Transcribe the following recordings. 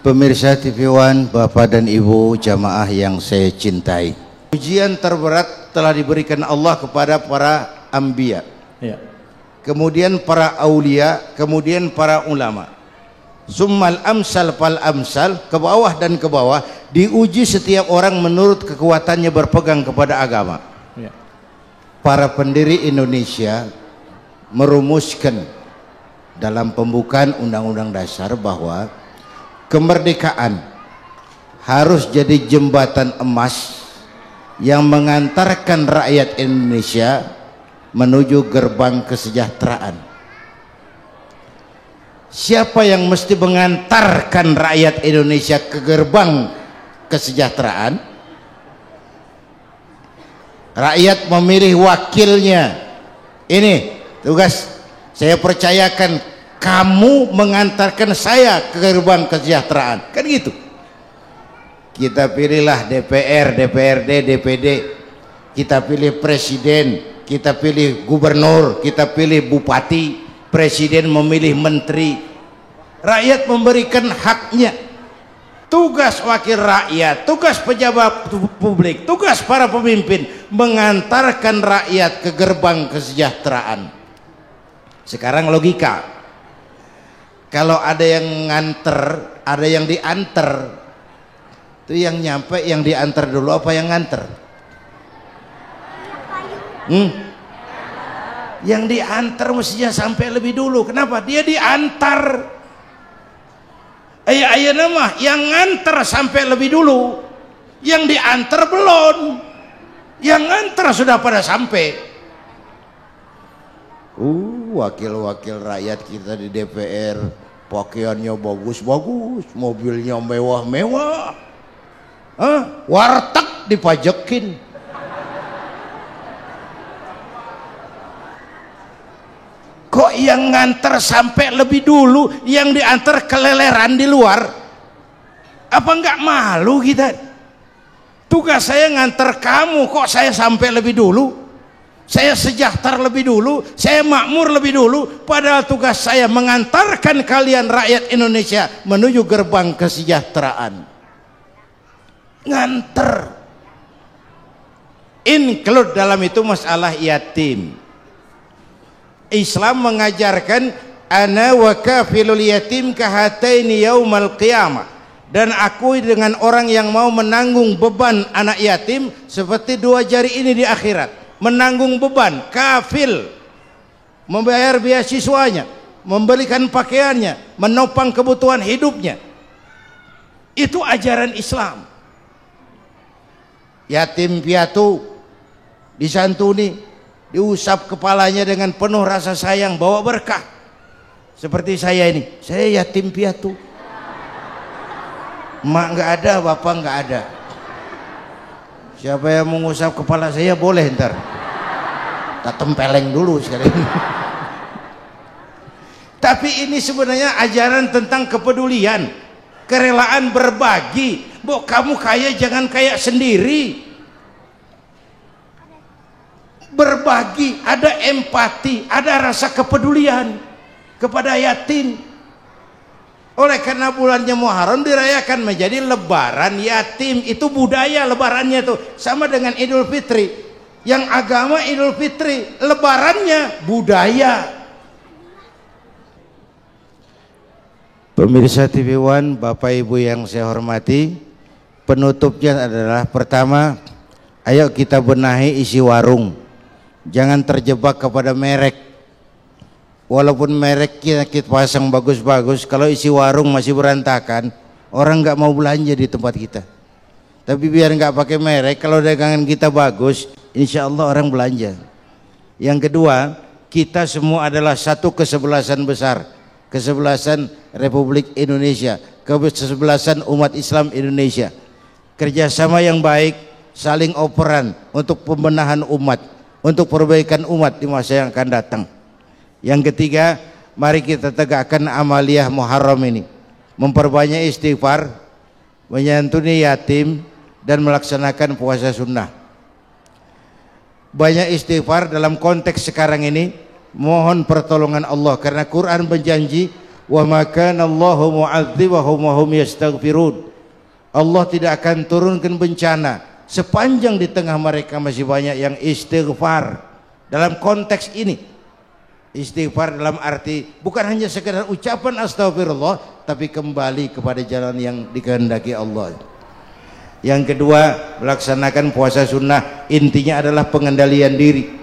Pemirsa TV One, Bapak dan Ibu jamaah yang saya cintai, ujian terberat telah diberikan Allah kepada para anbiya, ya. Kemudian para aulia, kemudian para ulama. Summal amsal fal amsal, ke bawah dan ke bawah, diuji setiap orang menurut kekuatannya berpegang kepada agama, ya. Para pendiri Indonesia merumuskan dalam pembukaan Undang-Undang Dasar bahwa kemerdekaan harus jadi jembatan emas yang mengantarkan rakyat Indonesia menuju gerbang kesejahteraan. Siapa yang mesti mengantarkan rakyat Indonesia ke gerbang kesejahteraan? Rakyat memilih wakilnya. Ini tugas saya percayakan, kamu mengantarkan saya ke gerbang kesejahteraan, kan gitu. Kita pilihlah DPR, DPRD, DPD, kita pilih presiden, kita pilih gubernur, kita pilih bupati, presiden memilih menteri, rakyat memberikan haknya. Tugas wakil rakyat, tugas pejabat publik, tugas para pemimpin mengantarkan rakyat ke gerbang kesejahteraan. Sekarang logika, kalau ada yang nganter, ada yang diantar, itu yang nyampe, yang diantar dulu apa yang nganter? Yang diantar mestinya sampai lebih dulu. Kenapa? Dia diantar. Ayah nama yang nganter sampai lebih dulu, yang diantar belum, yang nganter sudah pada sampai. Wakil-wakil rakyat kita di DPR pakaiannya bagus-bagus, mobilnya mewah-mewah, warteg dipajekin. Kok yang nganter sampai lebih dulu, yang diantar keleleran di luar? Apa enggak malu kita? Tugas saya nganter kamu, kok saya sampai lebih dulu? Saya sejahtera lebih dulu, saya makmur lebih dulu, padahal tugas saya mengantarkan kalian rakyat Indonesia menuju gerbang kesejahteraan. Nganter. Include dalam itu masalah yatim. Islam mengajarkan ana wa kafilul yatim kahataini yaumal qiyamah, dan aku dengan orang yang mau menanggung beban anak yatim seperti dua jari ini di akhirat. Menanggung beban, kafil, membayar beasiswanya, membelikan pakaiannya, menopang kebutuhan hidupnya. Itu ajaran Islam. Yatim piatu disantuni, diusap kepalanya dengan penuh rasa sayang, bawa berkah. Seperti saya ini, saya yatim piatu, emak nggak ada, bapak nggak ada. Siapa yang mengusap kepala saya boleh ntar, tak tempeleng dulu sekali. Tapi ini sebenarnya ajaran tentang kepedulian, kerelaan berbagi. Bu, kamu kaya jangan kaya sendiri. Berbagi, ada empati, ada rasa kepedulian kepada yatim. Oleh karena bulannya Muharram dirayakan menjadi lebaran yatim. Itu budaya lebarannya tuh, sama dengan Idul Fitri. Yang agama Idul Fitri, lebarannya budaya. Pemirsa TV One, Bapak Ibu yang saya hormati, penutupnya adalah pertama, ayo kita benahi isi warung. Jangan terjebak kepada merek. Walaupun merek kita pasang bagus-bagus, kalau isi warung masih berantakan, orang nggak mau belanja di tempat kita. Tapi biar nggak pakai merek, kalau dagangan kita bagus, insya Allah orang belanja. Yang kedua, kita semua adalah satu kesebelasan besar, kesebelasan Republik Indonesia, kesebelasan umat Islam Indonesia. Kerjasama yang baik, saling operan untuk pembenahan umat, untuk perbaikan umat di masa yang akan datang. Yang ketiga, mari kita tegakkan amaliyah Muharram ini, memperbanyak istighfar, menyantuni yatim, dan melaksanakan puasa sunnah. Banyak istighfar dalam konteks sekarang ini, mohon pertolongan Allah, karena Quran berjanji Wa ma kana Allahu mu'adzibahum wa hum yastaghfirun. Allah tidak akan turunkan bencana sepanjang di tengah mereka masih banyak yang istighfar. Dalam konteks ini, istighfar dalam arti bukan hanya sekedar ucapan astagfirullah, tapi kembali kepada jalan yang dikehendaki Allah. Yang kedua, melaksanakan puasa sunnah, intinya adalah pengendalian diri.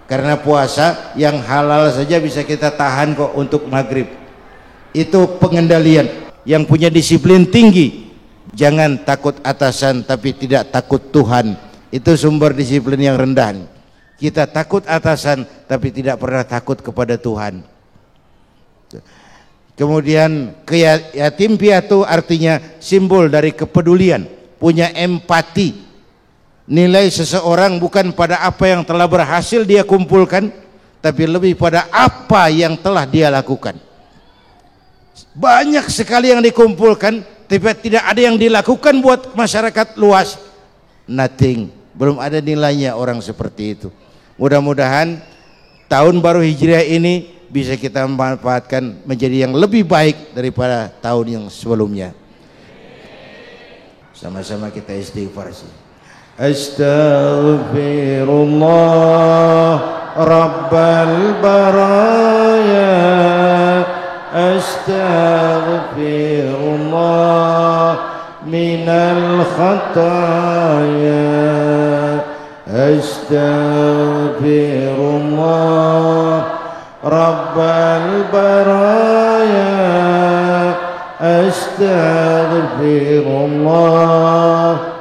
Karena puasa yang halal saja bisa kita tahan kok untuk maghrib. Itu pengendalian, yang punya disiplin tinggi. Jangan takut atasan tapi tidak takut Tuhan. Itu sumber disiplin yang rendah. Kita takut atasan tapi tidak pernah takut kepada Tuhan. Kemudian yatim piatu artinya simbol dari kepedulian, punya empati. Nilai seseorang bukan pada apa yang telah berhasil dia kumpulkan, tapi lebih pada apa yang telah dia lakukan. Banyak sekali yang dikumpulkan, tapi tidak ada yang dilakukan buat masyarakat luas. Nothing, belum ada nilainya orang seperti itu. Mudah-mudahan tahun baru Hijriah ini bisa kita manfaatkan menjadi yang lebih baik daripada tahun yang sebelumnya. Sama-sama kita istighfar sih. Astaghfirullah Rabbal baraya, astaghfirullah minal khataya, astaghfirullah Rabbal baraya, astaghfirullah